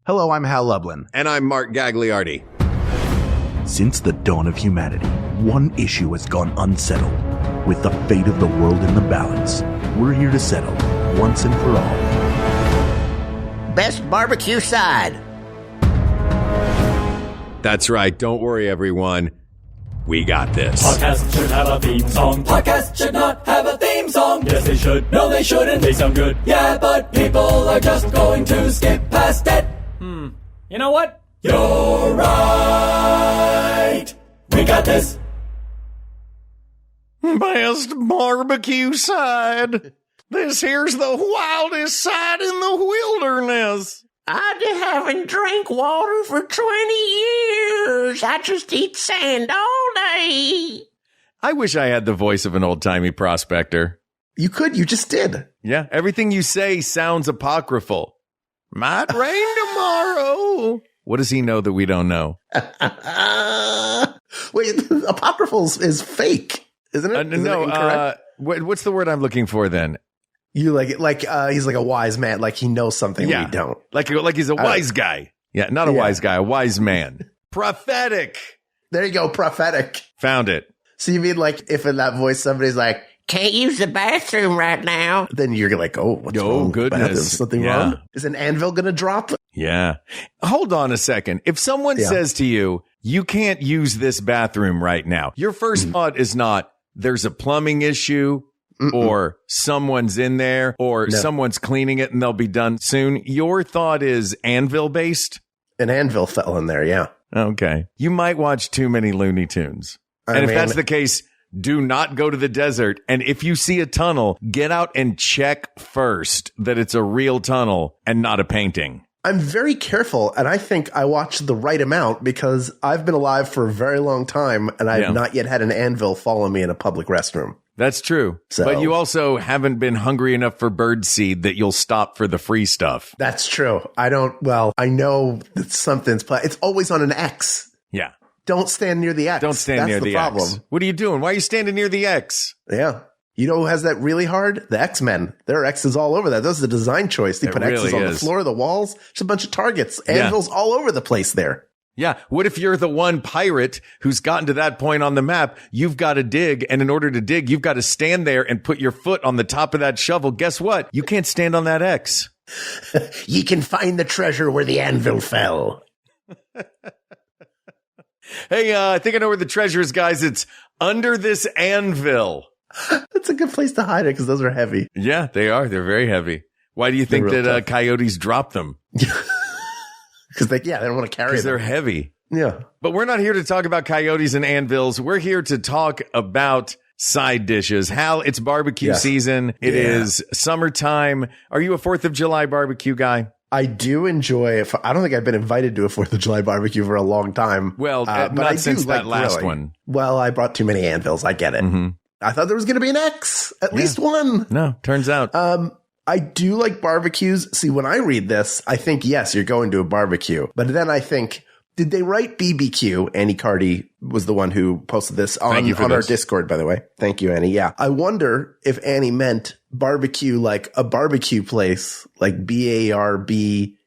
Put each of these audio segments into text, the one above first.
Hello, I'm Hal Lublin. And I'm Mark Gagliardi. Since the dawn of humanity, one issue has gone unsettled. With the fate of the world in the balance, we're here to settle, once and for all. Best BBQ Side. That's right. Don't worry, everyone. We got this. Podcasts should have a theme song. Podcasts should not have a theme song. Yes, they should. No, they shouldn't. They sound good. Yeah, but people are just going to skip past it. You know what? You're right. We got this. Best BBQ Side. This here's the wildest side in the wilderness. I haven't drank water for 20 years. I just eat sand all day. I wish I had the voice of an old-timey prospector. You could, you just did. Yeah, everything you say sounds apocryphal. Might rain tomorrow. What does he know that we don't know? Wait, apocryphal is fake, isn't it? No, what's the word I'm looking for then? You like he's like a wise man, like he knows something we don't. Like he's a wise guy. Yeah, not a wise guy, a wise man. Prophetic. There you go, prophetic. Found it. So you mean like if in that voice somebody's like, can't use the bathroom right now. then you're like, oh, what's wrong? Goodness. Is something wrong? Is an anvil going to drop? Yeah. Hold on a second. If someone says to you, you can't use this bathroom right now, your first thought is not, there's a plumbing issue or someone's in there or someone's cleaning it and they'll be done soon. Your thought is anvil based? An anvil fell in there, yeah. Okay. You might watch too many Looney Tunes. If that's the case, do not go to the desert. And if you see a tunnel, get out and check first that it's a real tunnel and not a painting. I'm very careful, and I think I watched the right amount because I've been alive for a very long time, and I've not yet had an anvil follow me in a public restroom. That's true. So, but you also haven't been hungry enough for birdseed that you'll stop for the free stuff. That's true. I know that something's it's always on an X. Yeah. Don't stand near the X. Don't stand near the problem. X. What are you doing? Why are you standing near the X? Yeah. You know who has that really hard? The X-Men. There are X's all over that. Those are the design choice. They put X's on the floor, the walls. Just a bunch of targets. Anvils all over the place there. Yeah. What if you're the one pirate who's gotten to that point on the map? You've got to dig. And in order to dig, you've got to stand there and put your foot on the top of that shovel. Guess what? You can't stand on that X. Ye can find the treasure where the anvil fell. Hey, I think I know where the treasure is, guys. It's under this anvil. That's a good place to hide it because those are heavy. Yeah, they are. They're very heavy. Why do you think that coyotes drop them? Because they don't want to carry them. Because they're heavy. Yeah. But we're not here to talk about coyotes and anvils. We're here to talk about side dishes. Hal, it's barbecue season. It is summertime. Are you a 4th of July barbecue guy? I do enjoy I don't think I've been invited to a 4th of July barbecue for a long time. Well, not since that last one. Well, I brought too many anvils. I get it. Mm-hmm. I thought there was going to be an X, at least one. No, turns out. I do like barbecues. See, when I read this, I think, yes, you're going to a barbecue. But then I think, did they write BBQ? Annie Carty was the one who posted this on our Discord, by the way. Thank you, Annie. Yeah. I wonder if Annie meant barbecue like a barbecue place, like BARBECUE.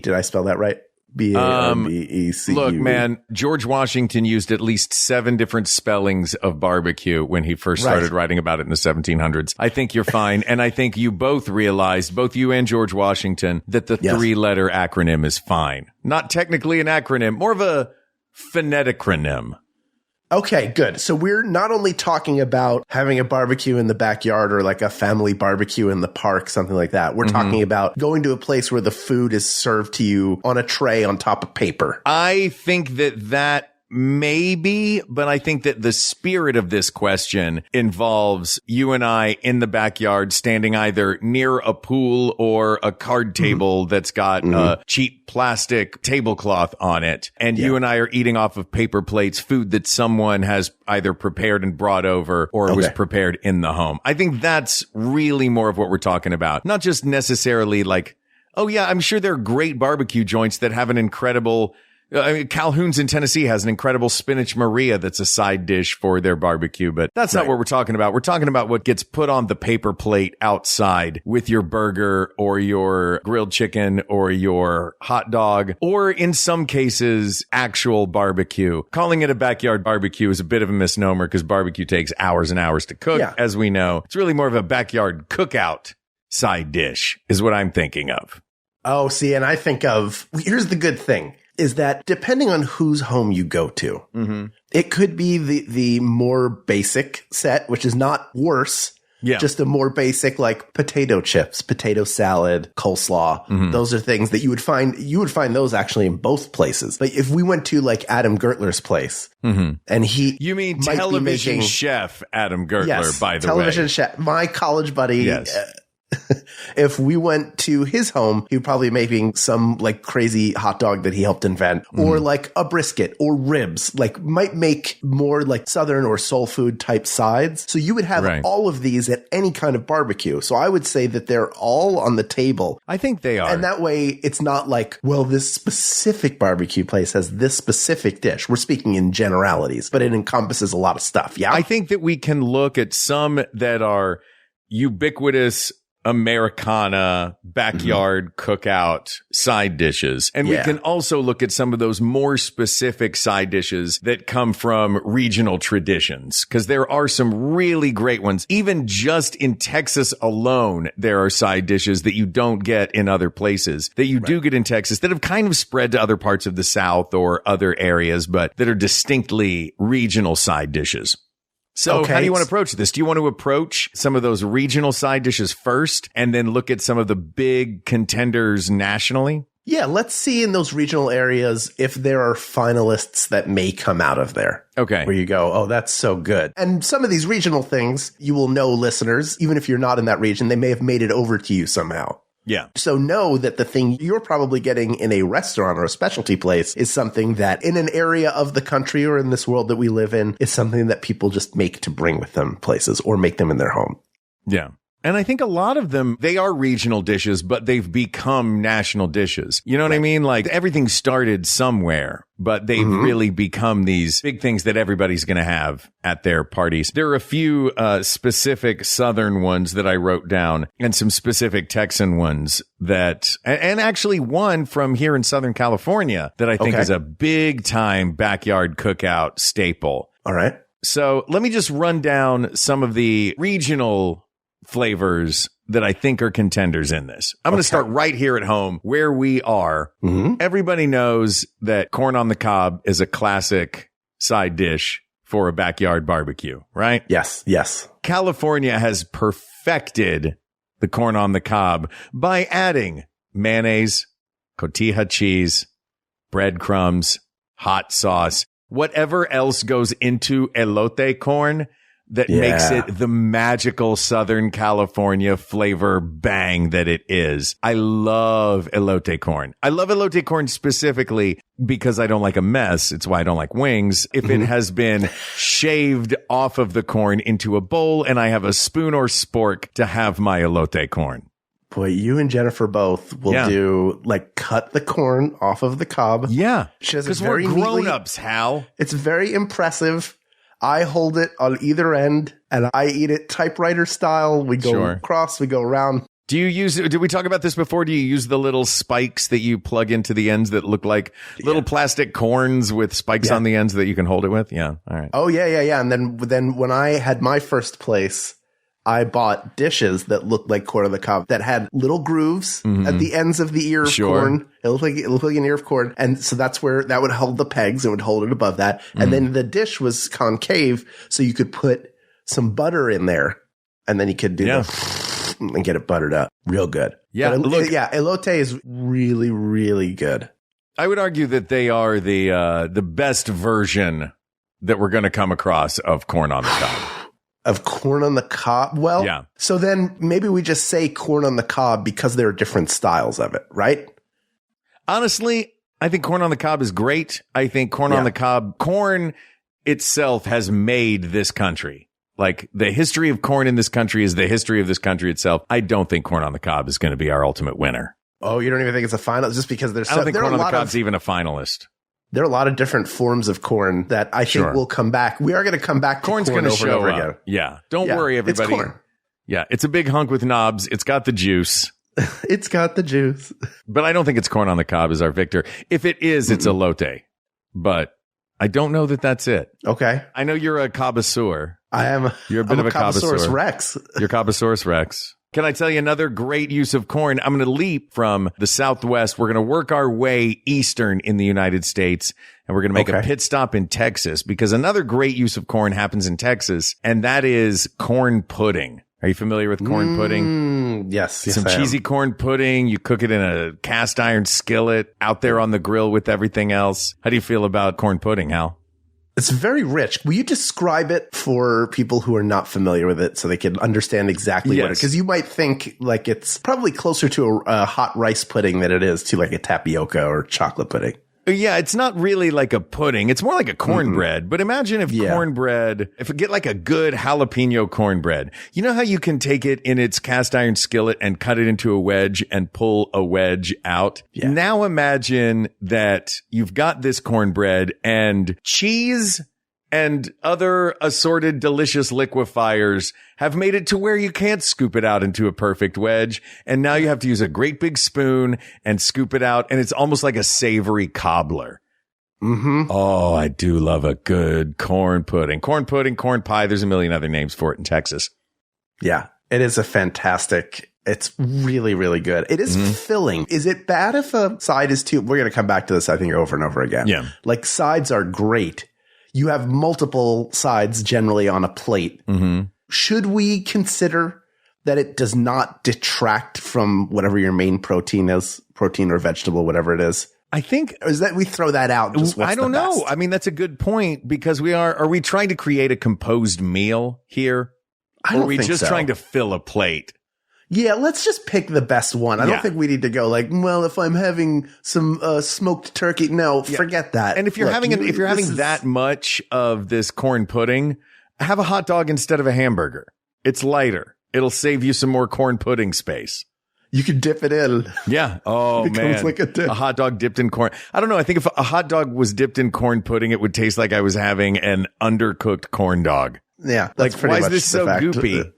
Did I spell that right? BARBECUE. Look, man, George Washington used at least 7 different spellings of barbecue when he first started writing about it in the 1700s. I think you're fine. And I think you both realized, both you and George Washington, that the 3-letter acronym is fine. Not technically an acronym, more of a phoneticronym. Okay, good. So we're not only talking about having a barbecue in the backyard or like a family barbecue in the park, something like that. We're talking about going to a place where the food is served to you on a tray on top of paper. I think that maybe, but I think that the spirit of this question involves you and I in the backyard standing either near a pool or a card table that's got a cheap plastic tablecloth on it. And you and I are eating off of paper plates, food that someone has either prepared and brought over or was prepared in the home. I think that's really more of what we're talking about. Not just necessarily like, oh yeah, I'm sure there are great barbecue joints that have an incredible I mean, Calhoun's in Tennessee has an incredible spinach Maria that's a side dish for their barbecue, but that's not what we're talking about. We're talking about what gets put on the paper plate outside with your burger or your grilled chicken or your hot dog, or in some cases, actual barbecue. Calling it a backyard barbecue is a bit of a misnomer because barbecue takes hours and hours to cook, as we know. It's really more of a backyard cookout side dish is what I'm thinking of. Oh, see, and I think of, here's the good thing, is that depending on whose home you go to, it could be the more basic set, which is not worse. Yeah. Just a more basic, like potato chips, potato salad, coleslaw. Those are things that you would find those actually in both places. Like if we went to like Adam Gertler's place and you mean television chef Adam Gertler, by the way. Television chef, my college buddy. Yes. If we went to his home, he would probably be making some like crazy hot dog that he helped invent, or like a brisket or ribs, like might make more like Southern or soul food type sides. So you would have all of these at any kind of barbecue. So I would say that they're all on the table. I think they are. And that way it's not like, well, this specific barbecue place has this specific dish. We're speaking in generalities, but it encompasses a lot of stuff. Yeah. I think that we can look at some that are ubiquitous Americana backyard cookout side dishes. And we can also look at some of those more specific side dishes that come from regional traditions, because there are some really great ones. Even just in Texas alone, there are side dishes that you don't get in other places that you do get in Texas that have kind of spread to other parts of the South or other areas, but that are distinctly regional side dishes. So how do you want to approach this? Do you want to approach some of those regional side dishes first and then look at some of the big contenders nationally? Yeah, let's see in those regional areas if there are finalists that may come out of there. Okay. Where you go, oh, that's so good. And some of these regional things, you will know, listeners, even if you're not in that region, they may have made it over to you somehow. Yeah. So know that the thing you're probably getting in a restaurant or a specialty place is something that in an area of the country or in this world that we live in is something that people just make to bring with them places or make them in their home. Yeah. And I think a lot of them, they are regional dishes, but they've become national dishes. You know what I mean? Like everything started somewhere, but they've really become these big things that everybody's going to have at their parties. There are a few specific Southern ones that I wrote down and some specific Texan ones that, and actually one from here in Southern California that I think is a big time backyard cookout staple. All right. So let me just run down some of the regional flavors that I think are contenders in this. I'm going to start right here at home where we are. Everybody knows that corn on the cob is a classic side dish for a backyard barbecue, right? Yes. Yes. California has perfected the corn on the cob by adding mayonnaise, cotija cheese, breadcrumbs, hot sauce, whatever else goes into elote corn that makes it the magical Southern California flavor bang that it is. I love elote corn. I love elote corn specifically because I don't like a mess. It's why I don't like wings. If it has been shaved off of the corn into a bowl and I have a spoon or spork to have my elote corn. Boy, you and Jennifer both will do like cut the corn off of the cob. Yeah. Because we're grown-ups, Hal. It's very impressive. I hold it on either end and I eat it typewriter style. We go across, we go around. Did we talk about this before? Do you use the little spikes that you plug into the ends that look like little plastic corns with spikes on the ends that you can hold it with? Yeah. All right. Oh, yeah. And then when I had my first place, I bought dishes that looked like corn on the cob that had little grooves at the ends of the ear of corn. It looked like an ear of corn. And so that's where that would hold the pegs. It would hold it above that. And then the dish was concave. So you could put some butter in there and then you could do and get it buttered up. Real good. Yeah. Elote is really, really good. I would argue that they are the best version that we're going to come across of corn on the cob. Of corn on the cob? Well, so then maybe we just say corn on the cob because there are different styles of it, right? Honestly, I think corn on the cob is great. I think corn on the cob, corn itself has made this country. Like the history of corn in this country is the history of this country itself. I don't think corn on the cob is going to be our ultimate winner. Oh, you don't even think it's a final just because there's I don't think corn on the cob's even a finalist. There are a lot of different forms of corn that I think will come back. We are going to come back to corn's corn going to over show and over up. again. Yeah. Don't worry, everybody. It's corn. Yeah. It's a big hunk with knobs. It's got the juice. It's got the juice. But I don't think it's corn on the cob is our victor. If it is, it's elote. But I don't know that that's it. Okay. I know you're a cabosaur. I am. You're a bit of a Cabosaurus Rex. You're Cabosaurus Rex. Can I tell you another great use of corn? I'm going to leap from the Southwest. We're going to work our way eastern in the United States, and we're going to make a pit stop in Texas because another great use of corn happens in Texas, and that is corn pudding. Are you familiar with corn pudding? Yes. Some cheesy corn pudding. You cook it in a cast iron skillet out there on the grill with everything else. How do you feel about corn pudding, Hal? It's very rich. Will you describe it for people who are not familiar with it so they can understand exactly what it is? Because you might think like it's probably closer to a hot rice pudding than it is to like a tapioca or chocolate pudding. Yeah, it's not really like a pudding. It's more like a cornbread. But imagine if cornbread, if we get like a good jalapeno cornbread, you know how you can take it in its cast iron skillet and cut it into a wedge and pull a wedge out? Yeah. Now imagine that you've got this cornbread and cheese and other assorted delicious liquefiers have made it to where you can't scoop it out into a perfect wedge. And now you have to use a great big spoon and scoop it out. And it's almost like a savory cobbler. Mm-hmm. Oh, I do love a good corn pudding, corn pie. There's a million other names for it in Texas. Yeah, it is a fantastic. It's really, really good. It is filling. Is it bad if a side is too? We're going to come back to this, I think, over and over again. Yeah. Like sides are great. You have multiple sides generally on a plate. Mm-hmm. Should we consider that it does not detract from whatever your main protein is, protein or vegetable, whatever it is? I think or is that we throw that out. Just I don't know. I mean, that's a good point because are we trying to create a composed meal here? I don't or are we think just so. trying to fill a plate? Yeah, let's just pick the best one. I don't think we need to go like, well, if I'm having some smoked turkey, no, forget that. And if you're having that much of this corn pudding, have a hot dog instead of a hamburger. It's lighter. It'll save you some more corn pudding space. You can dip it in. Yeah. Oh, it becomes man. Like a dip. A hot dog dipped in corn. I don't know. I think if a hot dog was dipped in corn pudding, it would taste like I was having an undercooked corn dog. Yeah. Like, why is this so goopy?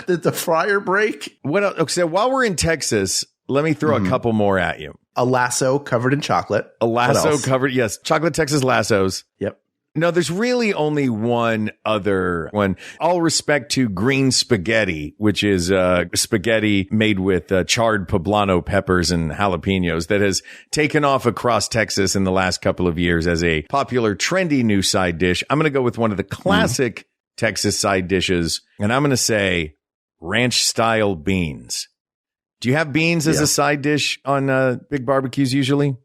Did the fryer break? What else? Okay, so while we're in Texas, let me throw a couple more at you. A lasso covered in chocolate. A lasso covered, yes. Chocolate Texas lassos. Yep. No, there's really only one other one. All respect to green spaghetti, which is spaghetti made with charred poblano peppers and jalapenos that has taken off across Texas in the last couple of years as a popular, trendy new side dish. I'm going to go with one of the classic Texas side dishes, and I'm going to say ranch style beans. Do you have beans as a side dish on big barbecues usually?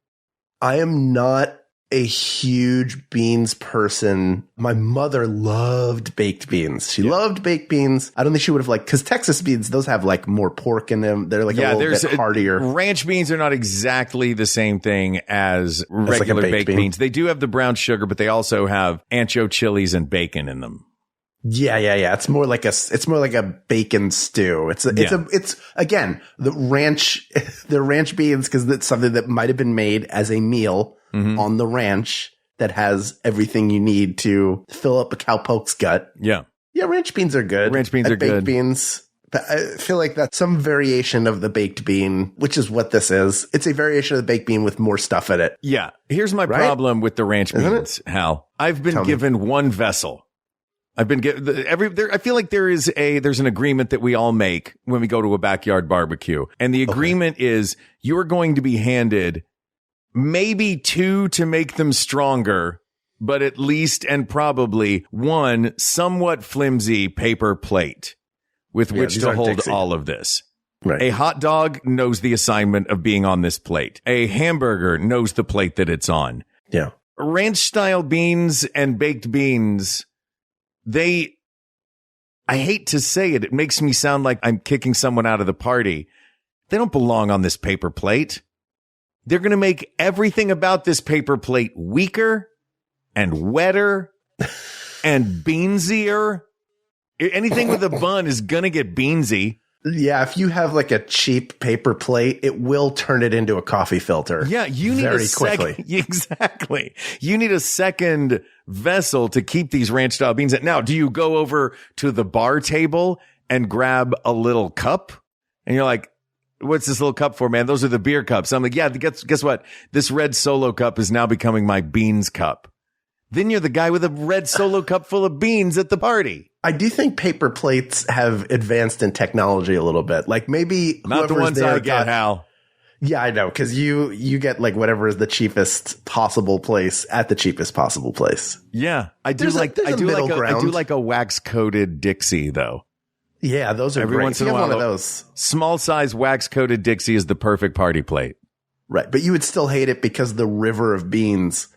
I am not a huge beans person. My mother loved baked beans. She loved baked beans. I don't think she would have liked, because Texas beans, those have like more pork in them. They're like a little bit heartier. Ranch beans are not exactly the same thing as regular baked beans. They do have the brown sugar, but they also have ancho chilies and bacon in them. Yeah. It's more like a bacon stew. It's again, the ranch beans, because it's something that might have been made as a meal on the ranch that has everything you need to fill up a cowpoke's gut. Yeah. Yeah. Ranch beans are good. Ranch beans are good. Baked beans. I feel like that's some variation of the baked bean, which is what this is. It's a variation of the baked bean with more stuff in it. Yeah. Here's my problem with the ranch beans, Hal. I've been given one vessel. I've been given I feel like there's an agreement that we all make when we go to a backyard barbecue. And the agreement is you're going to be handed maybe two to make them stronger, but at least and probably one somewhat flimsy paper plate with which to hold all of this. Right. A hot dog knows the assignment of being on this plate. A hamburger knows the plate that it's on. Yeah. Ranch style beans and baked beans, I hate to say it. It makes me sound like I'm kicking someone out of the party. They don't belong on this paper plate. They're going to make everything about this paper plate weaker and wetter and beansier. Anything with a bun is going to get beansy. Yeah, if you have like a cheap paper plate, it will turn it into a coffee filter. Yeah, you need very a second. quickly. Exactly. You need a second vessel to keep these ranch style beans at. Now, do you go over to the bar table and grab a little cup? And you're like, what's this little cup for, man? Those are the beer cups. I'm like, yeah, guess what? This red Solo cup is now becoming my beans cup. Then you're the guy with a red Solo cup full of beans at the party. I do think paper plates have advanced in technology a little bit. Like maybe Not the ones I get, Hal. Yeah, I know, because you get like whatever is the cheapest possible place at the cheapest possible place. Yeah, I do I do like a wax coated Dixie though. Yeah, those are Every great. once in a while, one of those. Small size wax coated Dixie is the perfect party plate. Right, but you would still hate it because the river of beans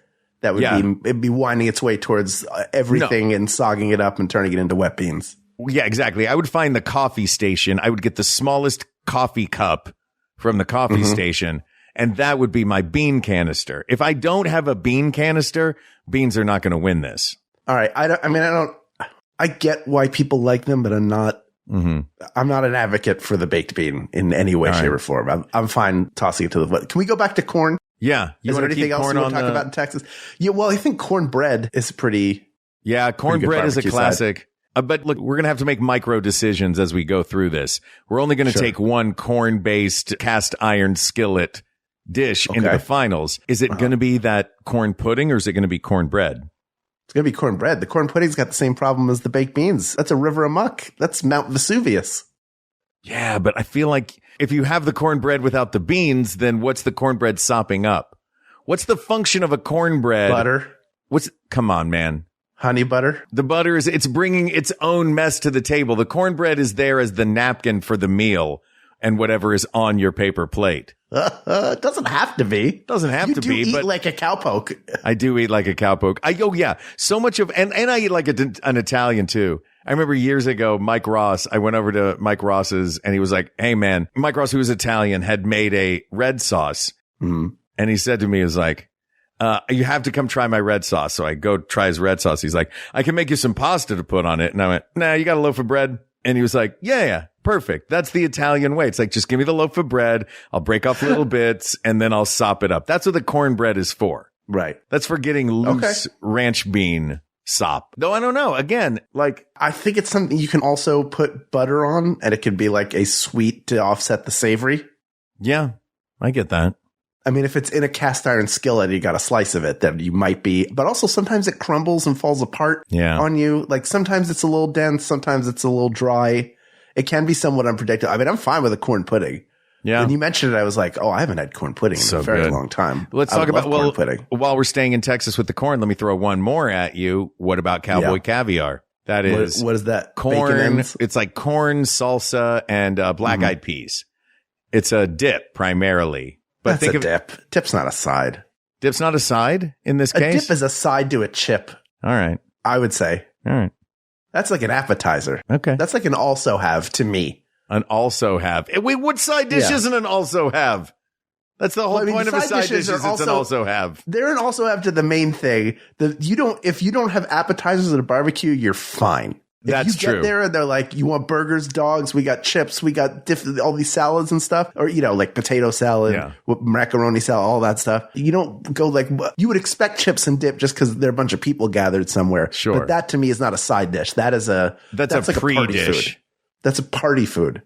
that would it'd be winding its way towards everything and sogging it up and turning it into wet beans. Yeah, exactly. I would find the coffee station. I would get the smallest coffee cup from the coffee station, and that would be my bean canister. If I don't have a bean canister, beans are not going to win this. All right. I get why people like them, but I'm not an advocate for the baked bean in any way, shape, or form. I'm fine tossing it to the. Can we go back to corn? Yeah. Is there anything else you want to talk about in Texas? Yeah. Well, I think cornbread is pretty. Yeah. Cornbread is a classic. But look, we're going to have to make micro decisions as we go through this. We're only going to take one corn-based cast iron skillet dish into the finals. Is it going to be that corn pudding or is it going to be cornbread? It's going to be cornbread. The corn pudding's got the same problem as the baked beans. That's a river amok. That's Mount Vesuvius. Yeah, but I feel like if you have the cornbread without the beans, then what's the cornbread sopping up? What's the function of a cornbread? Butter. Come on, man. Honey butter. The butter it's bringing its own mess to the table. The cornbread is there as the napkin for the meal and whatever is on your paper plate. It doesn't have to be. Doesn't have to be. You do eat but like a cowpoke. I do eat like a cowpoke. So much of, and I eat like an Italian too. I remember years ago, Mike Ross, I went over to Mike Ross's and he was like, hey man, Mike Ross, who was Italian, had made a red sauce. Mm-hmm. And he said to me, he was like, you have to come try my red sauce. So I go try his red sauce. He's like, I can make you some pasta to put on it. And I went, nah, you got a loaf of bread? And he was like, yeah, perfect. That's the Italian way. It's like, just give me the loaf of bread. I'll break off little bits and then I'll sop it up. That's what the cornbread is for. Right. That's for getting loose ranch bean sop. Though I don't know. Again, like, I think it's something you can also put butter on and it could be like a sweet to offset the savory. Yeah, I get that. I mean, if it's in a cast iron skillet, you got a slice of it, then you might be, but also sometimes it crumbles and falls apart on you. Like sometimes it's a little dense, sometimes it's a little dry. It can be somewhat unpredictable. I mean, I'm fine with a corn pudding. Yeah. When you mentioned it, I was like, oh, I haven't had corn pudding in a very long time. Let's talk about corn pudding. While we're staying in Texas with the corn, let me throw one more at you. What about cowboy caviar? That is what is that? Corn. It's like corn, salsa, and black-eyed peas. It's a dip primarily. But that's a dip. Dip's not a side. Dip's not a side in this case? A dip is a side to a chip. All right. I would say. All right. That's like an appetizer. Okay. That's like an also have to me. An also have. Wait, what side dish isn't an also have? That's the whole point of a side dish is it's an also have. They're an also have to the main thing. If you don't have appetizers at a barbecue, you're fine. That's true. If you get there and they're like, you want burgers, dogs, we got chips, we got all these salads and stuff, or, like potato salad, macaroni salad, all that stuff. You don't go like, you would expect chips and dip just because there are a bunch of people gathered somewhere. Sure. But that to me is not a side dish. That's like pre-dish. Food. That's a party food.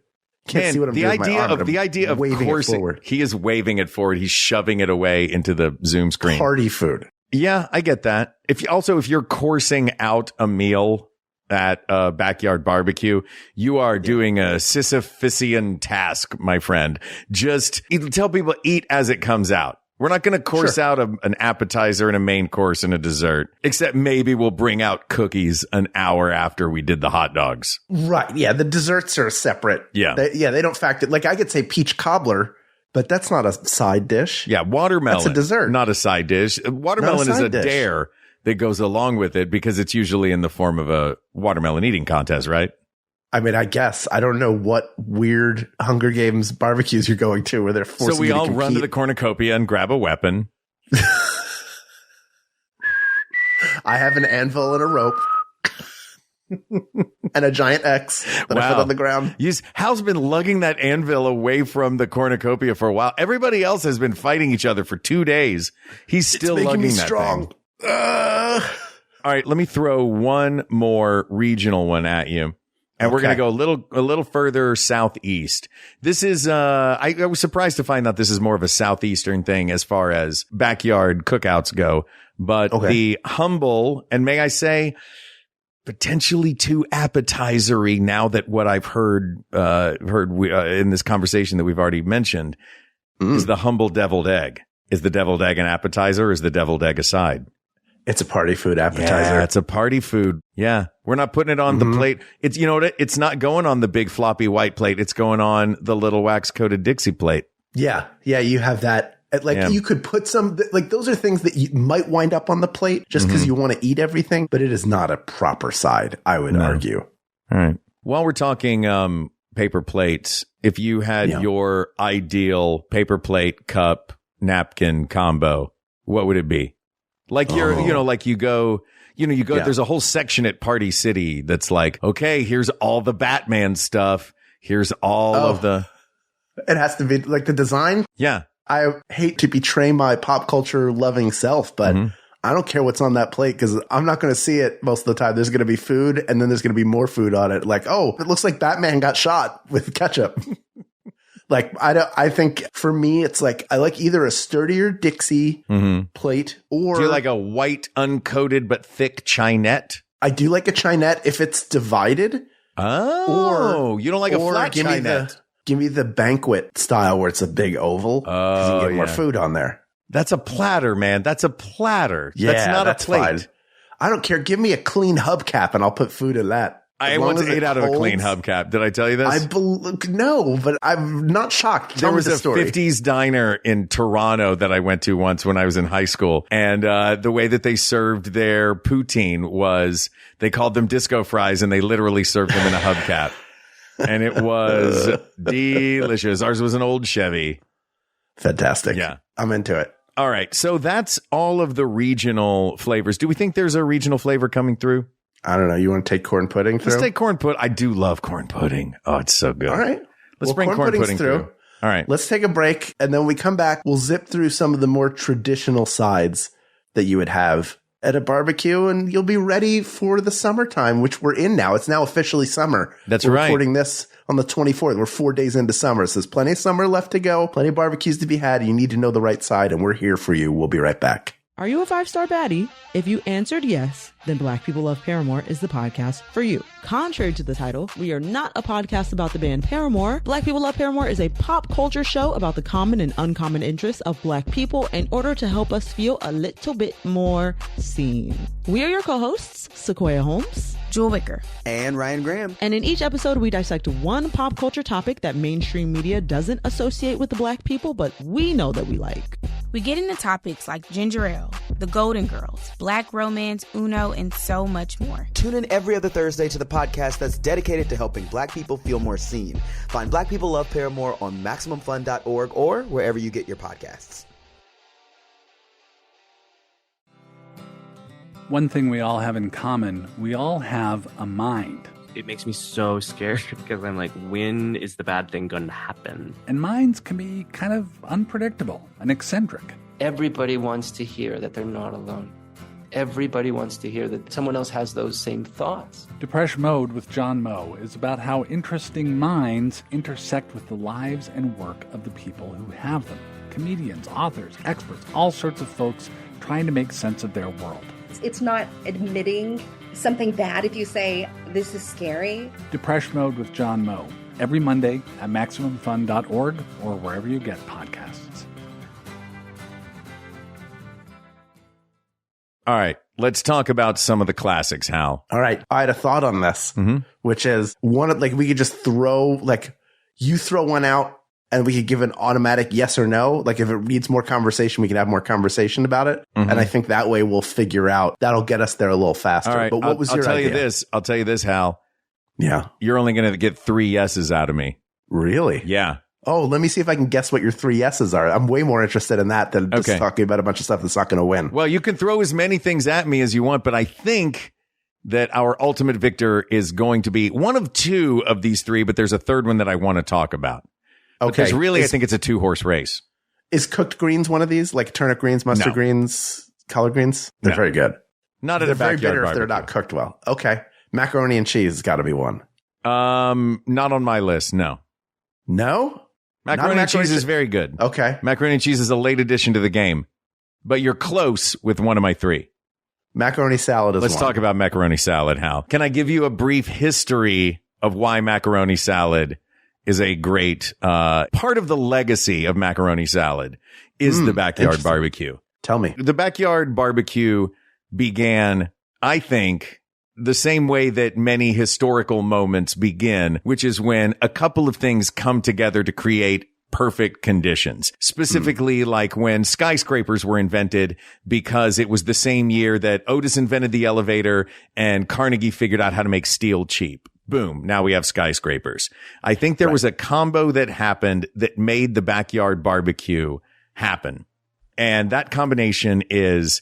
Can't see what I'm doing with my arm, the idea of coursing, he is waving it forward. He's shoving it away into the Zoom screen. Party food. Yeah, I get that. If you're coursing out a meal at a backyard barbecue, you are doing a Sisyphusian task, my friend. Just tell people, eat as it comes out. We're not going to course out an appetizer and a main course and a dessert, except maybe we'll bring out cookies an hour after we did the hot dogs. Right. Yeah. The desserts are separate. Yeah. They don't factor. Like I could say peach cobbler, but that's not a side dish. Yeah. Watermelon. That's a dessert. Not a side dish. Watermelon is a dare that goes along with it because it's usually in the form of a watermelon eating contest, right? I mean, I guess. I don't know what weird Hunger Games barbecues you're going to where they're forcing you to compete. So we all run to the cornucopia and grab a weapon. I have an anvil and a rope. And a giant X that I put on the ground. Hal's been lugging that anvil away from the cornucopia for a while. Everybody else has been fighting each other for 2 days. He's still lugging that strong thing. All right, let me throw one more regional one at you. And we're going to go a little further southeast. This is, I was surprised to find out this is more of a southeastern thing as far as backyard cookouts go. But the humble, and may I say, potentially too appetizery now that what I've heard in this conversation that we've already mentioned is the humble deviled egg. Is the deviled egg an appetizer or is the deviled egg a side? It's a party food appetizer. Yeah, it's a party food. Yeah. We're not putting it on the plate. It's, you know what? It's not going on the big floppy white plate. It's going on the little wax coated Dixie plate. Yeah. Yeah. You have that. Like you could put some, like those are things that you might wind up on the plate just because you want to eat everything, but it is not a proper side, I would argue. All right. While we're talking paper plates, if you had your ideal paper plate, cup, napkin combo, what would it be? Like like you go, there's a whole section at Party City that's like, okay, here's all the Batman stuff. Here's all of the. It has to be like the design. Yeah. I hate to betray my pop culture loving self, but I don't care what's on that plate because I'm not going to see it most of the time. There's going to be food and then there's going to be more food on it. Like, oh, it looks like Batman got shot with ketchup. Like, I think for me, it's like, I like either a sturdier Dixie plate or. Do you like a white, uncoated, but thick chinette? I do like a chinette if it's divided. Oh, you don't like a flat chinette? Give me the banquet style where it's a big oval. Because you can get more food on there. That's a platter, man. That's a platter. Yeah, that's not a plate. Fine. I don't care. Give me a clean hubcap and I'll put food in that. I once ate out of a clean hubcap. Did I tell you this? No, but I'm not shocked. There was a 50s diner in Toronto that I went to once when I was in high school. And the way that they served their poutine was they called them disco fries and they literally served them in a hubcap. And it was delicious. Ours was an old Chevy. Fantastic. Yeah. I'm into it. All right. So that's all of the regional flavors. Do we think there's a regional flavor coming through? I don't know. You want to take corn pudding through? Let's take corn pudding. I do love corn pudding. Oh, it's so good. All right. Let's bring corn pudding through. All right. Let's take a break. And then when we come back, we'll zip through some of the more traditional sides that you would have at a barbecue, and you'll be ready for the summertime, which we're in now. It's now officially summer. That's we're right. Recording this on the 24th. We're 4 days into summer. So there's plenty of summer left to go, plenty of barbecues to be had. You need to know the right side, and we're here for you. We'll be right back. Are you a 5-star baddie? If you answered yes, then Black People Love Paramore is the podcast for you. Contrary to the title, we are not a podcast about the band Paramore. Black People Love Paramore is a pop culture show about the common and uncommon interests of Black people in order to help us feel a little bit more seen. We are your co-hosts, Sequoia Holmes, Jewel Wicker, and Ryan Graham. And in each episode, we dissect one pop culture topic that mainstream media doesn't associate with the Black people, but we know that we like. We get into topics like ginger ale, the Golden Girls, Black romance, Uno, and so much more. Tune in every other Thursday to the podcast that's dedicated to helping Black people feel more seen. Find Black People Love Paramore on MaximumFun.org or wherever you get your podcasts. One thing we all have in common, we all have a mind. It makes me so scared because I'm like, when is the bad thing going to happen? And minds can be kind of unpredictable and eccentric. Everybody wants to hear that they're not alone. Everybody wants to hear that someone else has those same thoughts. Depression Mode with John Moe is about how interesting minds intersect with the lives and work of the people who have them. Comedians, authors, experts, all sorts of folks trying to make sense of their world. It's not admitting something bad if you say, this is scary. Depression Mode with John Moe, every Monday at MaximumFun.org or wherever you get podcasts. All right, let's talk about some of the classics, Hal. All right, I had a thought on this, which is one of, like, we could just throw, like, you throw one out and we could give an automatic yes or no. Like, if it needs more conversation, we can have more conversation about it. And I think that way we'll figure out, that'll get us there a little faster. All right, but what was your idea? I'll tell you this, Hal. Yeah. You're only going to get 3 yeses out of me. Really? Yeah. Oh, let me see if I can guess what your 3 yeses are. I'm way more interested in that than just talking about a bunch of stuff that's not going to win. Well, you can throw as many things at me as you want, but I think that our ultimate victor is going to be one of two of these three, but there's a third one that I want to talk about. Okay. Because really, I think it's a 2-horse race. Is cooked greens one of these? Like turnip greens, mustard greens, collard greens? They're very good. Not at a backyard bitter barbecue. if they're not cooked well. Okay. Macaroni and cheese has got to be one. Not on my list, no. No? Macaroni and cheese is very good. Okay. Macaroni and cheese is a late addition to the game. But you're close with one of my three. Macaroni salad is Let's one. talk about macaroni salad, Hal. Can I give you a brief history of why macaroni salad is a great part of the legacy of macaroni salad is the backyard barbecue. Tell me. The backyard barbecue began, I think, the same way that many historical moments begin, which is when a couple of things come together to create perfect conditions, specifically like when skyscrapers were invented, because it was the same year that Otis invented the elevator and Carnegie figured out how to make steel cheap. Boom. Now we have skyscrapers. I think there was a combo that happened that made the backyard barbecue happen. And that combination is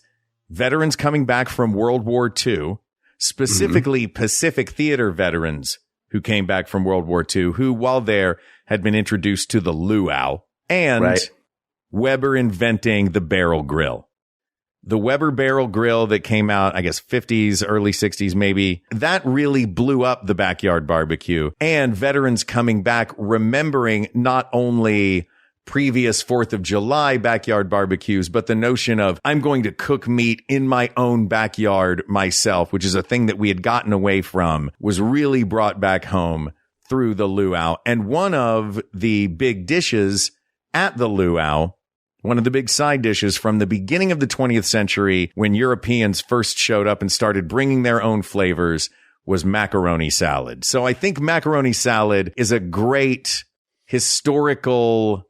veterans coming back from World War II, specifically Pacific Theater veterans who came back from World War II, who while there had been introduced to the luau, and Weber inventing the barrel grill. The Weber barrel grill that came out, I guess, 50s, early 60s, maybe. That really blew up the backyard barbecue, and veterans coming back remembering not only previous 4th of July backyard barbecues, but the notion of I'm going to cook meat in my own backyard myself, which is a thing that we had gotten away from, was really brought back home through the luau. And one of the big dishes at the luau, one of the big side dishes from the beginning of the 20th century, when Europeans first showed up and started bringing their own flavors, was macaroni salad. So I think macaroni salad is a great historical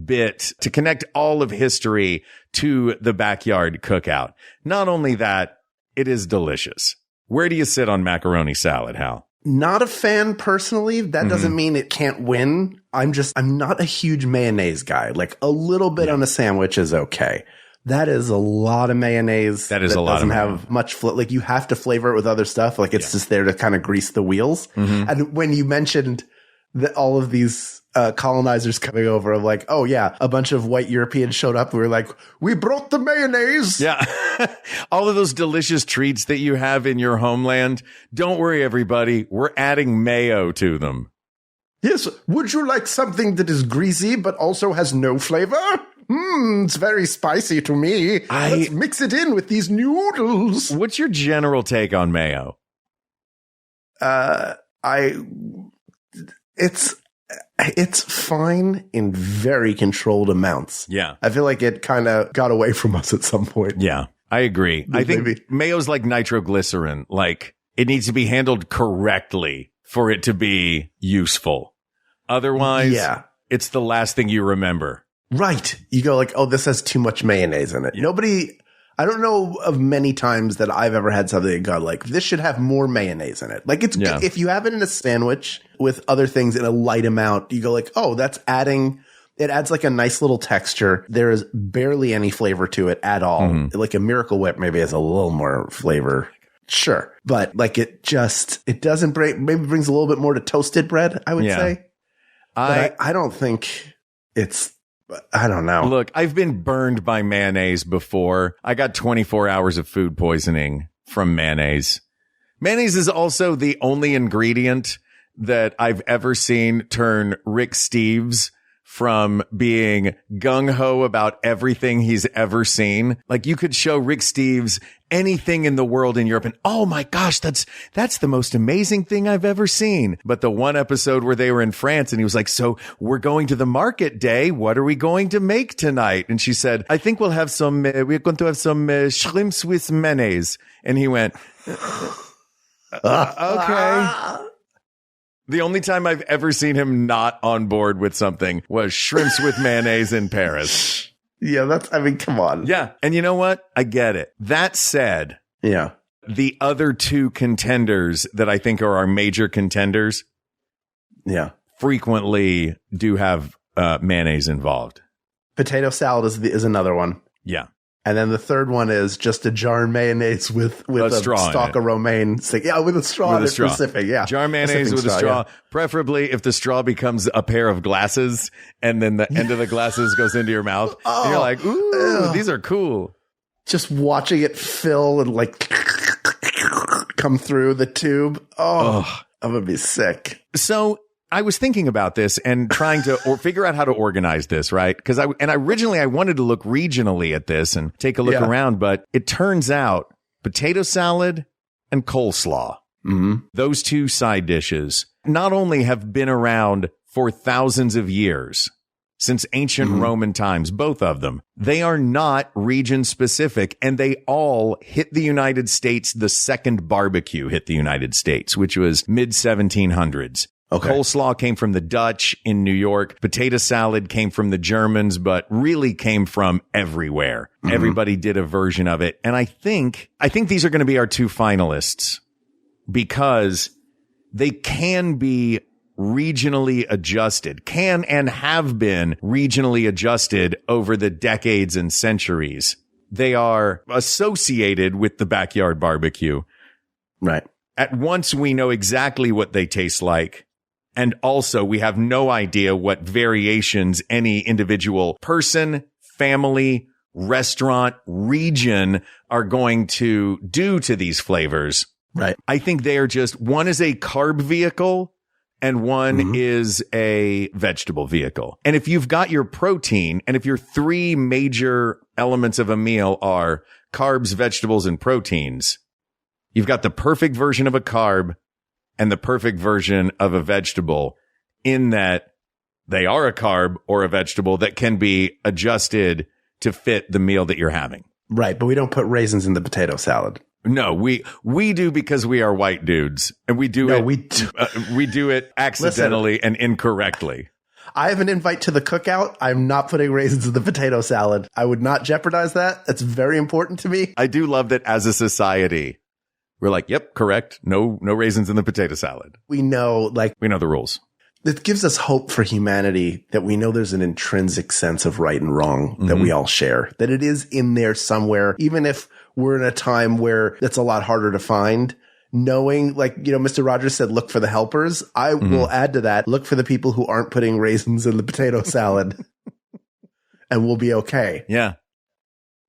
bit to connect all of history to the backyard cookout. Not only that, it is delicious. Where do you sit on macaroni salad, Hal? Not a fan personally. That doesn't mean it can't win. I'm not a huge mayonnaise guy. Like a little bit on a sandwich is okay. That is a lot of mayonnaise. That is a lot. Doesn't have much like you have to flavor it with other stuff. Like it's just there to kind of grease the wheels. And when you mentioned that all of these colonizers coming over, of like, oh yeah, a bunch of white Europeans showed up. We were like, we brought the mayonnaise. Yeah. All of those delicious treats that you have in your homeland. Don't worry, everybody. We're adding mayo to them. Yes. Would you like something that is greasy but also has no flavor? It's very spicy to me. Let's mix it in with these noodles. What's your general take on mayo? It's fine in very controlled amounts. Yeah. I feel like it kind of got away from us at some point. Yeah, I agree. I think mayo's like nitroglycerin. Like it needs to be handled correctly for it to be useful. Otherwise, it's the last thing you remember. Right. You go like, oh, this has too much mayonnaise in it. I don't know of many times that I've ever had something that got like, this should have more mayonnaise in it. Like if you have it in a sandwich with other things in a light amount, you go like, oh, it adds like a nice little texture. There is barely any flavor to it at all. Like a Miracle Whip maybe has a little more flavor. Sure. But like it doesn't maybe brings a little bit more to toasted bread, I would say. But I don't think I don't know. Look, I've been burned by mayonnaise before. I got 24 hours of food poisoning from mayonnaise. Mayonnaise is also the only ingredient that I've ever seen turn Rick Steves from being gung-ho about everything he's ever seen. Like you could show Rick Steves anything in the world in Europe and, oh my gosh, that's the most amazing thing I've ever seen. But the one episode where they were in France and he was like, so we're going to the market day. What are we going to make tonight? And she said, I think we're going to have some shrimps with mayonnaise. And he went, okay. The only time I've ever seen him not on board with something was shrimps with mayonnaise in Paris. Yeah, come on. Yeah. And you know what? I get it. That said, the other two contenders that I think are our major contenders, frequently do have mayonnaise involved. Potato salad is another one. Yeah. And then the third one is just a jar of mayonnaise with a stalk of romaine. Yeah, with a straw. With a straw. Specific, yeah. Jar of mayonnaise with a straw. Yeah. Preferably if the straw becomes a pair of glasses and then the end of the glasses goes into your mouth. And you're like, ooh, these are cool. Just watching it fill and like come through the tube. Oh, I'm going to be sick. So I was thinking about this and trying to figure out how to organize this, right? Because originally I wanted to look regionally at this and take a look around, but it turns out potato salad and coleslaw, those two side dishes, not only have been around for thousands of years, since ancient Roman times, both of them, they are not region specific, and they all hit the United States. The second barbecue hit the United States, which was mid 1700s. Okay. Coleslaw came from the Dutch in New York. Potato salad came from the Germans, but really came from everywhere. Everybody did a version of it. And I think these are going to be our two finalists because they can be regionally adjusted, can and have been regionally adjusted over the decades and centuries. They are associated with the backyard barbecue. Right. At once, we know exactly what they taste like. And also, we have no idea what variations any individual person, family, restaurant, region are going to do to these flavors. Right. I think they are just, one is a carb vehicle and one is a vegetable vehicle. And if you've got your protein, and if your three major elements of a meal are carbs, vegetables, and proteins, you've got the perfect version of a carb and the perfect version of a vegetable, in that they are a carb or a vegetable that can be adjusted to fit the meal that you're having. Right. But we don't put raisins in the potato salad. No, we do because we are white dudes, and we do it accidentally and incorrectly. I have an invite to the cookout. I'm not putting raisins in the potato salad. I would not jeopardize that. That's very important to me. I do love that as a society, we're like, yep, correct. No raisins in the potato salad. We know the rules. It gives us hope for humanity that we know there's an intrinsic sense of right and wrong that we all share, that it is in there somewhere, even if we're in a time where it's a lot harder to find. Knowing, Mr. Rogers said, look for the helpers. I will add to that, look for the people who aren't putting raisins in the potato salad and we'll be okay. Yeah.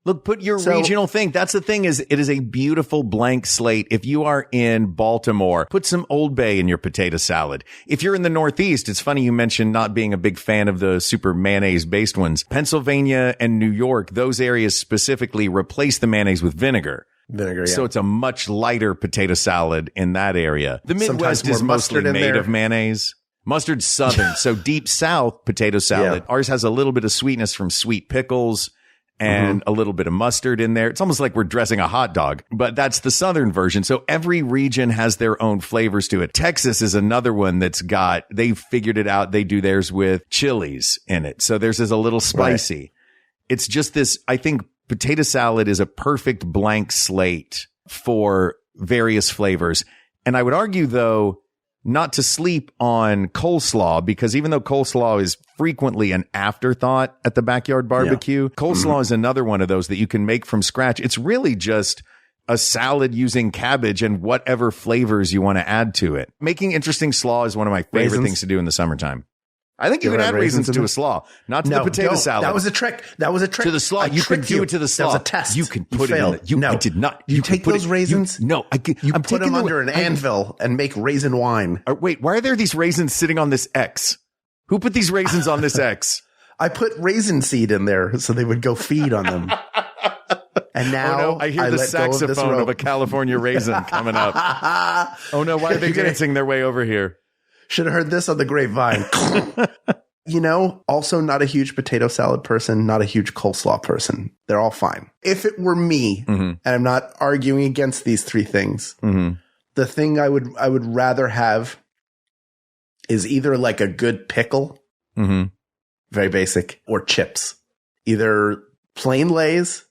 Look, put your regional thing. That's the thing, is it is a beautiful blank slate. If you are in Baltimore, put some Old Bay in your potato salad. If you're in the Northeast, it's funny you mentioned not being a big fan of the super mayonnaise based ones. Pennsylvania and New York, those areas specifically replace the mayonnaise with vinegar. Yeah. So it's a much lighter potato salad in that area. The Midwest is mostly made of mayonnaise. Mustard's Southern. So deep South potato salad. Ours has a little bit of sweetness from sweet pickles and a little bit of mustard in there. It's almost like we're dressing a hot dog, but that's the Southern version. So every region has their own flavors to it. Texas is another one they've figured it out. They do theirs with chilies in it. So theirs is a little spicy. Right. It's just this, I think potato salad is a perfect blank slate for various flavors. And I would argue, though, not to sleep on coleslaw, because even though coleslaw is frequently an afterthought at the backyard barbecue, coleslaw is another one of those that you can make from scratch. It's really just a salad using cabbage and whatever flavors you want to add to it. Making interesting slaw is one of my favorite things to do in the summertime. I think you can add raisins to a slaw, not to the potato salad. That was a trick. To the slaw. You can do it to the slaw. That was a test. You can put it in the, I did not. You take those raisins. You put them under an anvil and make raisin wine. Wait, why are there these raisins sitting on this X? Who put these raisins on this X? I put raisin seed in there so they would go feed on them. And now I hear the saxophone of a California raisin coming up. Oh no, why are they dancing their way over here? Should have heard this on the grapevine. Also not a huge potato salad person, not a huge coleslaw person. They're all fine. If it were me, and I'm not arguing against these three things, the thing I would rather have is either like a good pickle, very basic, or chips. Either plain Lay's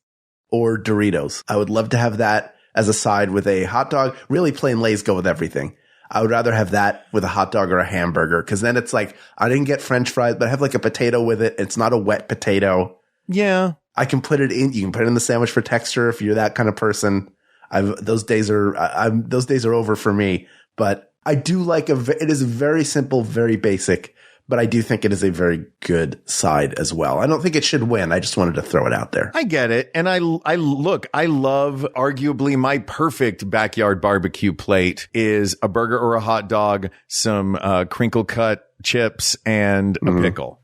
or Doritos. I would love to have that as a side with a hot dog. Really, plain Lay's go with everything. I would rather have that with a hot dog or a hamburger, because then it's like, I didn't get French fries, but I have like a potato with it. It's not a wet potato. Yeah. I can put it in. You can put it in the sandwich for texture if you're that kind of person. Those days are over for me. But I do like it is very simple, very basic. But I do think it is a very good side as well. I don't think it should win. I just wanted to throw it out there. I get it. And I love arguably my perfect backyard barbecue plate is a burger or a hot dog, some crinkle cut chips, and a pickle.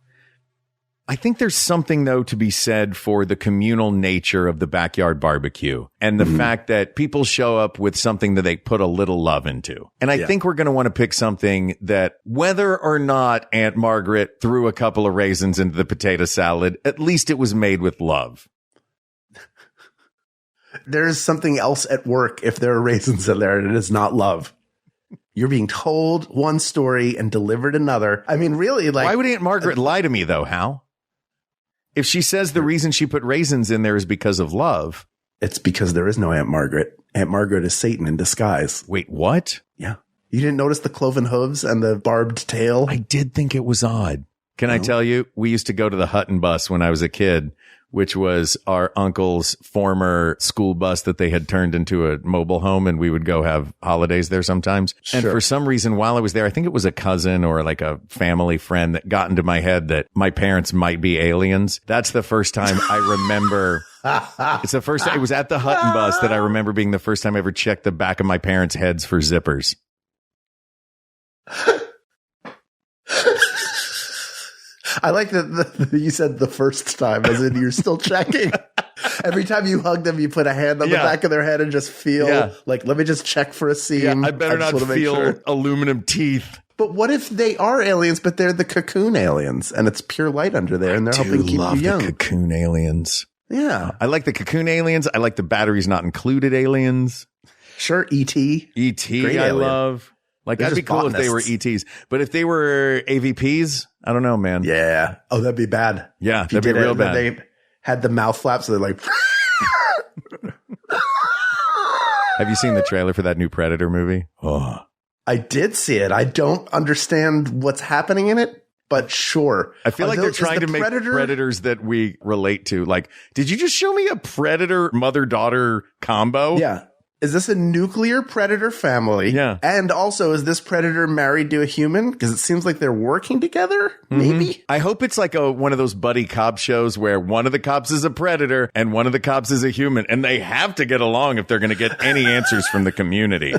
I think there's something, though, to be said for the communal nature of the backyard barbecue and the fact that people show up with something that they put a little love into. And I think we're going to want to pick something that, whether or not Aunt Margaret threw a couple of raisins into the potato salad, at least it was made with love. There's something else at work if there are raisins in there and it is not love. You're being told one story and delivered another. I mean, really, like... Why would Aunt Margaret lie to me, though, Hal? If she says the reason she put raisins in there is because of love. It's because there is no Aunt Margaret. Aunt Margaret is Satan in disguise. Wait, what? Yeah. You didn't notice the cloven hooves and the barbed tail? I did think it was odd. Can I tell you, we used to go to the Hutton bus when I was a kid, which was our uncle's former school bus that they had turned into a mobile home, and we would go have holidays there sometimes. Sure. And for some reason, while I was there, I think it was a cousin or like a family friend that got into my head that my parents might be aliens. That's the first time I remember. It's the first time. It was at the Hutton bus that I remember being the first time I ever checked the back of my parents' heads for zippers. I like that you said the first time, as in you're still checking. Every time you hug them, you put a hand on the back of their head and just feel like, let me just check for a scene. Yeah, I better not feel aluminum teeth. But what if they are aliens, but they're the cocoon aliens and it's pure light under there and they're helping keep you young? The cocoon aliens. Yeah. I like the cocoon aliens. I like the batteries not included aliens. Sure. E.T. E.T. Great I alien. love. Like, that'd be cool if they were ETs. But if they were AVPs, I don't know, man. Yeah. Oh, that'd be bad. Yeah, that'd be real bad. They had the mouth flaps, so they're like... Have you seen the trailer for that new Predator movie? Oh, I did see it. I don't understand what's happening in it, but sure. I feel like they're trying to make predators that we relate to. Like, did you just show me a predator mother-daughter combo? Yeah. Is this a nuclear predator family? Yeah. And also, is this predator married to a human? Because it seems like they're working together, maybe? I hope it's like one of those buddy cop shows where one of the cops is a predator and one of the cops is a human, and they have to get along if they're going to get any answers from the community.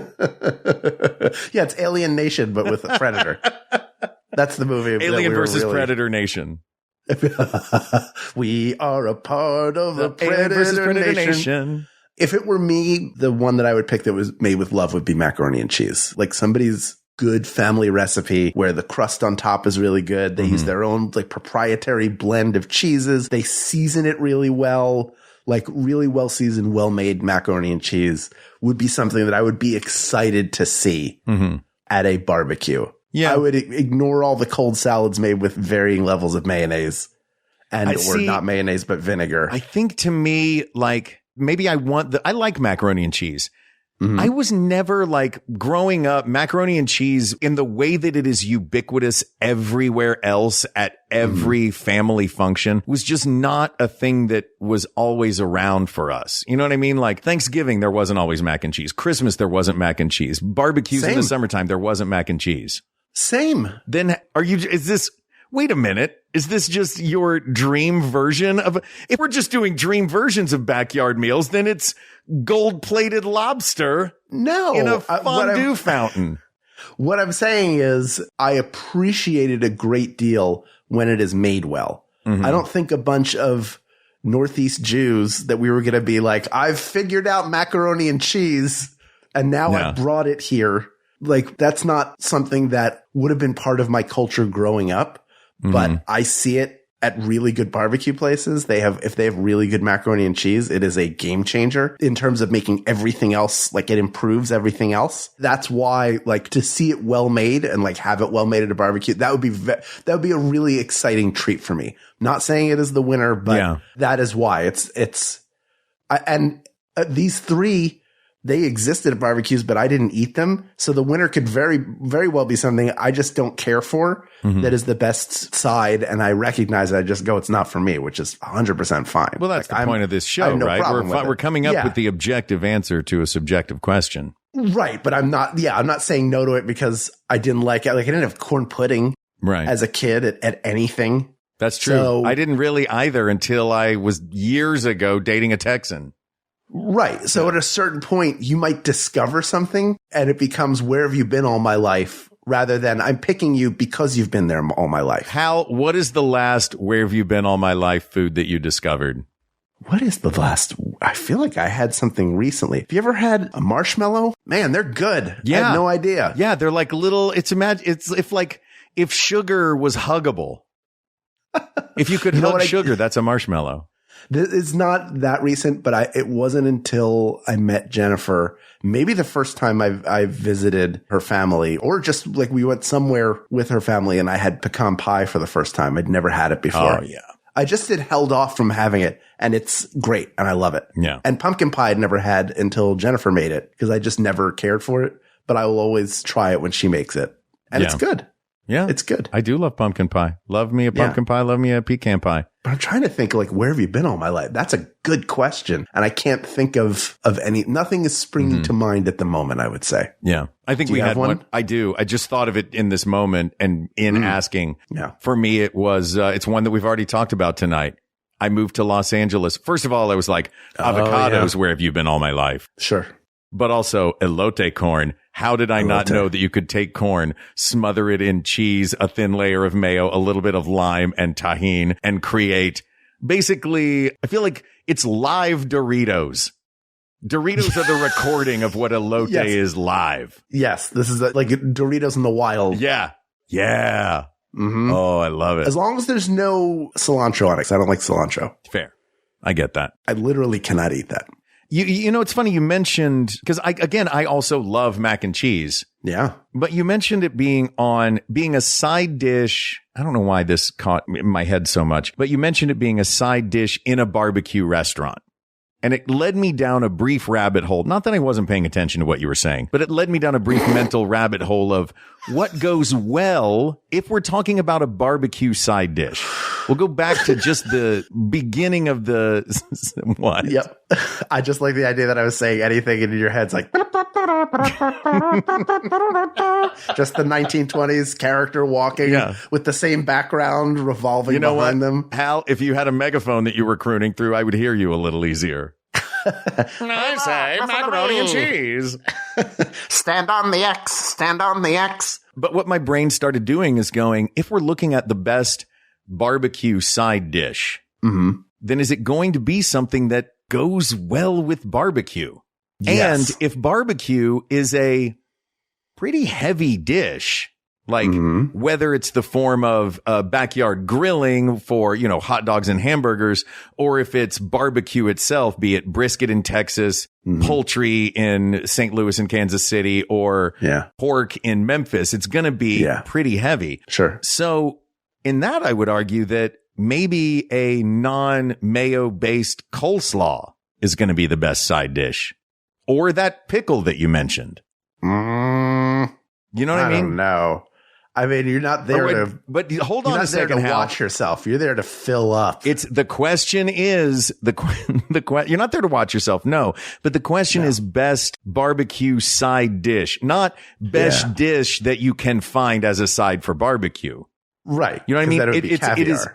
Yeah, it's Alien Nation, but with a predator. That's the movie. Alien versus Predator Nation. We are a part of the Predator Nation. If it were me, the one that I would pick that was made with love would be macaroni and cheese. Like somebody's good family recipe where the crust on top is really good. They use their own like proprietary blend of cheeses. They season it really well. Like really well seasoned, well made macaroni and cheese would be something that I would be excited to see at a barbecue. Yeah. I would ignore all the cold salads made with varying levels of mayonnaise or not mayonnaise, but vinegar. I think to me, like, maybe I like macaroni and cheese. I was never like growing up macaroni and cheese in the way that it is ubiquitous everywhere else at every family function was just not a thing that was always around for us. You know what I mean? Like Thanksgiving, there wasn't always mac and cheese. Christmas, there wasn't mac and cheese. Barbecues in the summertime, there wasn't mac and cheese. Same. Then wait a minute. Is this just your dream version of, if we're just doing dream versions of backyard meals, then it's gold-plated lobster in a fondue fountain. What I'm saying is I appreciate it a great deal when it is made well. I don't think a bunch of Northeast Jews that we were going to be like, I've figured out macaroni and cheese and now I brought it here. Like that's not something that would have been part of my culture growing up. But I see it at really good barbecue places. If they have really good macaroni and cheese, it is a game changer in terms of making everything else, like it improves everything else. That's why, like, to see it well made and like have it well made at a barbecue, that would be a really exciting treat for me. Not saying it is the winner, but that is why these three they existed at barbecues, but I didn't eat them. So the winner could very, very well be something I just don't care for that is the best side. And I recognize it. I just go, it's not for me, which is 100% fine. Well, that's the point of this show, right? We're coming up with the objective answer to a subjective question. Right. But I'm not saying no to it because I didn't like it. Like, I didn't have corn pudding as a kid at anything. That's true. So, I didn't really either until I was years ago dating a Texan. Right. So at a certain point, you might discover something and it becomes, where have you been all my life? Rather than, I'm picking you because you've been there all my life. Hal, what is the last where have you been all my life food that you discovered? What is the last? I feel like I had something recently. Have you ever had a marshmallow? Man, they're good. Yeah. I had no idea. Yeah. They're like little, it's if sugar was huggable. If you could hug sugar, that's a marshmallow. It's not that recent, but it wasn't until I met Jennifer, maybe the first time I visited her family, or just like we went somewhere with her family and I had pecan pie for the first time. I'd never had it before. Oh, yeah. I just held off from having it, and it's great, and I love it. Yeah. And pumpkin pie I'd never had until Jennifer made it, because I just never cared for it, but I will always try it when she makes it. And it's good. Yeah. It's good. I do love pumpkin pie. Love me a pumpkin pie. Love me a pecan pie. But I'm trying to think, like, where have you been all my life? That's a good question. And I can't think of any, nothing is springing to mind at the moment, I would say. Yeah. I think we had one. I do. I just thought of it in this moment and in asking. Yeah. For me, it was, it's one that we've already talked about tonight. I moved to Los Angeles. First of all, I was like, avocados, where have you been all my life? Sure. But also elote corn. How did I not know that you could take corn, smother it in cheese, a thin layer of mayo, a little bit of lime and tahini, and create basically, I feel like it's live Doritos. Doritos are the recording of what elote is live. Yes. This is like Doritos in the wild. Yeah. Yeah. Mm-hmm. Oh, I love it. As long as there's no cilantro on it, 'cause I don't like cilantro. Fair. I get that. I literally cannot eat that. You know, it's funny you mentioned, because I also love mac and cheese. Yeah. But you mentioned it being a side dish. I don't know why this caught in my head so much, but you mentioned it being a side dish in a barbecue restaurant. And it led me down a brief rabbit hole. Not that I wasn't paying attention to what you were saying, but it led me down a brief mental rabbit hole of what goes well if we're talking about a barbecue side dish. We'll go back to just the beginning of the what? Yep. I just like the idea that I was saying anything and in your head's like just the 1920s character walking with the same background revolving behind them. Hal, if you had a megaphone that you were crooning through, I would hear you a little easier. I say macaroni and cheese. Stand on the X. Stand on the X. But what my brain started doing is going, if we're looking at the best barbecue side dish, then is it going to be something that goes well with barbecue? Yes. And if barbecue is a pretty heavy dish, like whether it's the form of backyard grilling for, hot dogs and hamburgers, or if it's barbecue itself, be it brisket in Texas, poultry in St. Louis and Kansas City, or pork in Memphis, it's going to be pretty heavy. Sure. So in that, I would argue that maybe a non-mayo based coleslaw is going to be the best side dish, or that pickle that you mentioned. You know what I mean? I don't know. I mean, you're not there but hold on a second. You're not there to watch yourself. You're there to fill up. It's the question is you're not there to watch yourself. No, but the question is best barbecue side dish, not best dish that you can find as a side for barbecue. Right. You know what I mean? It is.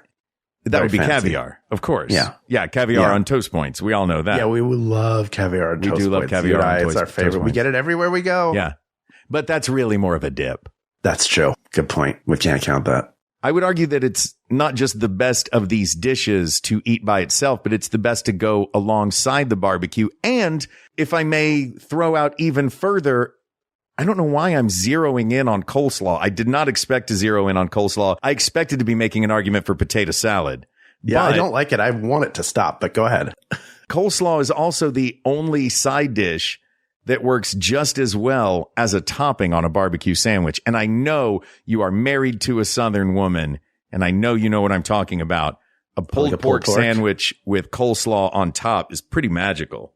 That would be caviar, of course. Yeah. Yeah. Caviar on toast points. We all know that. Yeah. We would love caviar on toast points. We do love caviar on toast points. It's our favorite. We get it everywhere we go. Yeah. But that's really more of a dip. That's true. Good point. We can't count that. I would argue that it's not just the best of these dishes to eat by itself, but it's the best to go alongside the barbecue. And if I may throw out even further, I don't know why I'm zeroing in on coleslaw. I did not expect to zero in on coleslaw. I expected to be making an argument for potato salad. Yeah, I don't like it. I want it to stop, but go ahead. Coleslaw is also the only side dish that works just as well as a topping on a barbecue sandwich. And I know you are married to a Southern woman, and I know you know what I'm talking about. A pulled pork sandwich with coleslaw on top is pretty magical.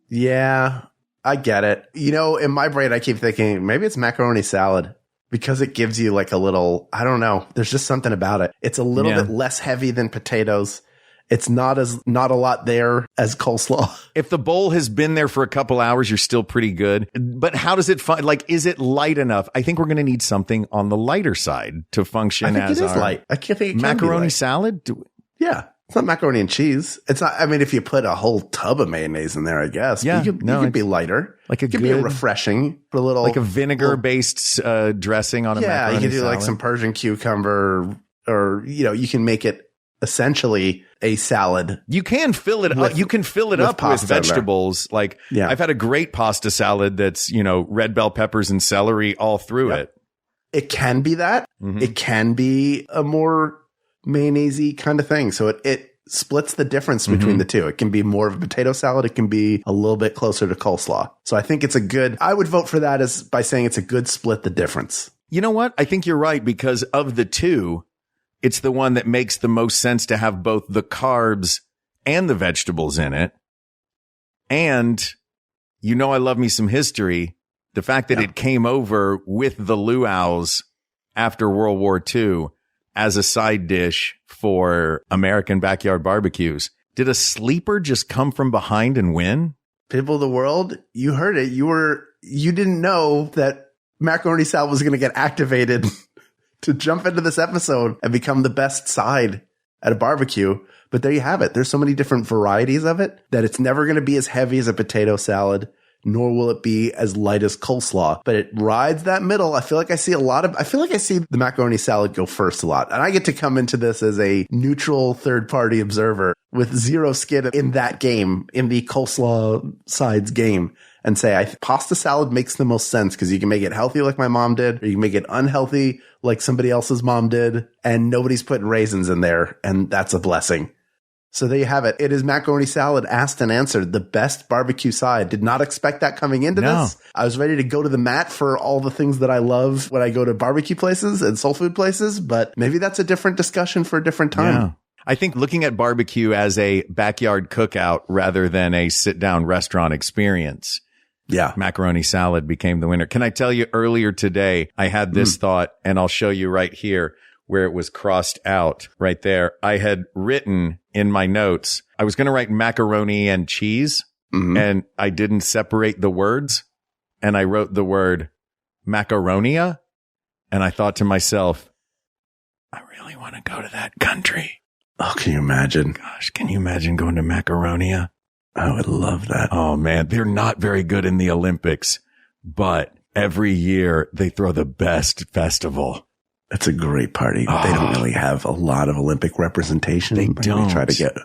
Yeah. I get it. You know, in my brain, I keep thinking maybe it's macaroni salad because it gives you like a little, I don't know. There's just something about it. It's a little bit less heavy than potatoes. It's not a lot there as coleslaw. If the bowl has been there for a couple hours, you're still pretty good. But how does it is it light enough? I think we're going to need something on the lighter side to function as our light. I can't think it can macaroni be salad. Yeah. It's not macaroni and cheese. It's not, I mean, if you put a whole tub of mayonnaise in there, I guess. Yeah. You could be lighter. Like a it could be refreshing. Put a little. Like a vinegar-based dressing on a macaroni salad. Yeah, you could do like some Persian cucumber or, you can make it essentially a salad. You can fill it up. You can fill it up with vegetables. Like I've had a great pasta salad that's, red bell peppers and celery all through it. It can be that. Mm-hmm. It can be a more mayonnaise-y kind of thing. So it splits the difference between the two. It can be more of a potato salad. It can be a little bit closer to coleslaw. So I think it's I would vote for that as by saying it's a good split the difference. You know what? I think you're right because of the two, it's the one that makes the most sense to have both the carbs and the vegetables in it. And I love me some history. The fact that it came over with the luau's after World War II as a side dish for American backyard barbecues. Did a sleeper just come from behind and win? People of the world, you heard it. You didn't know that macaroni salad was going to get activated to jump into this episode and become the best side at a barbecue. But there you have it. There's so many different varieties of it that it's never going to be as heavy as a potato salad, nor will it be as light as coleslaw, but it rides that middle. I feel like I see the macaroni salad go first a lot. And I get to come into this as a neutral third party observer with zero skin in that game, in the coleslaw sides game, and say, pasta salad makes the most sense because you can make it healthy like my mom did, or you can make it unhealthy like somebody else's mom did, and nobody's putting raisins in there. And that's a blessing. So there you have it. It is macaroni salad asked and answered, the best barbecue side. Did not expect that coming into this. I was ready to go to the mat for all the things that I love when I go to barbecue places and soul food places, but maybe that's a different discussion for a different time. Yeah. I think looking at barbecue as a backyard cookout rather than a sit-down restaurant experience. Yeah. Macaroni salad became the winner. Can I tell you earlier today, I had this thought, and I'll show you right here where it was crossed out right there. I had written in my notes, I was going to write macaroni and cheese, and I didn't separate the words, and I wrote the word macaronia, and I thought to myself, I really want to go to that country. Oh, can you imagine? Gosh, can you imagine going to Macaronia? I would love that. Oh, man. They're not very good in the Olympics, but every year they throw the best festival. It's a great party. They don't really have a lot of Olympic representation. They don't. They try to get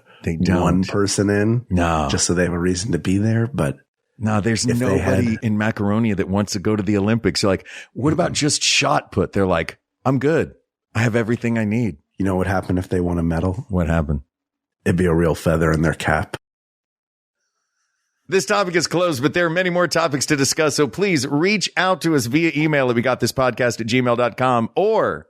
one person in. No. Just so they have a reason to be there. But no, there's nobody in Macaronia that wants to go to the Olympics. You're like, what about just shot put? They're like, I'm good. I have everything I need. You know what happened if they won a medal? What happened? It'd be a real feather in their cap. This topic is closed, but there are many more topics to discuss. So please reach out to us via email at wegotThisPodcast@gmail.com or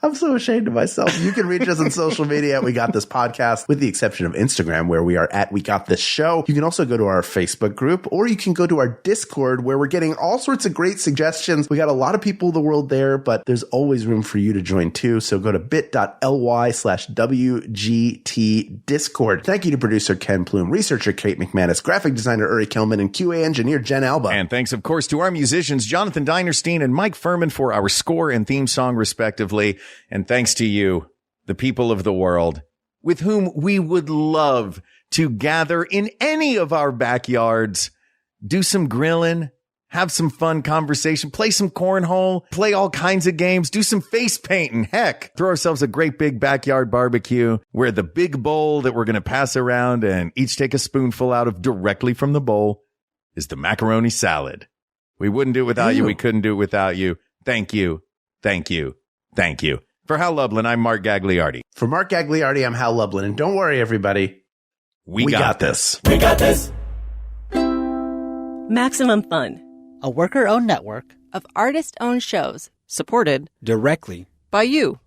I'm so ashamed of myself. You can reach us on social media at We Got This Podcast, with the exception of Instagram, where we are at We Got This Show. You can also go to our Facebook group, or you can go to our Discord, where we're getting all sorts of great suggestions. We got a lot of people in the world there, but there's always room for you to join too. So go to bit.ly/WGT Discord. Thank you to producer Ken Plume, researcher Kate McManus, graphic designer Uri Kilman, and QA engineer Jen Alba. And thanks, of course, to our musicians, Jonathan Dinerstein and Mike Furman, for our score and theme song, respectively. And thanks to you, the people of the world, with whom we would love to gather in any of our backyards, do some grilling, have some fun conversation, play some cornhole, play all kinds of games, do some face painting. Heck, throw ourselves a great big backyard barbecue where the big bowl that we're going to pass around and each take a spoonful out of directly from the bowl is the macaroni salad. We wouldn't do it without you. We couldn't do it without you. Thank you. Thank you. Thank you. For Hal Lublin, I'm Mark Gagliardi. For Mark Gagliardi, I'm Hal Lublin. And don't worry, everybody. We got this. We got this. Maximum Fun, a worker-owned network of artist-owned shows supported directly by you.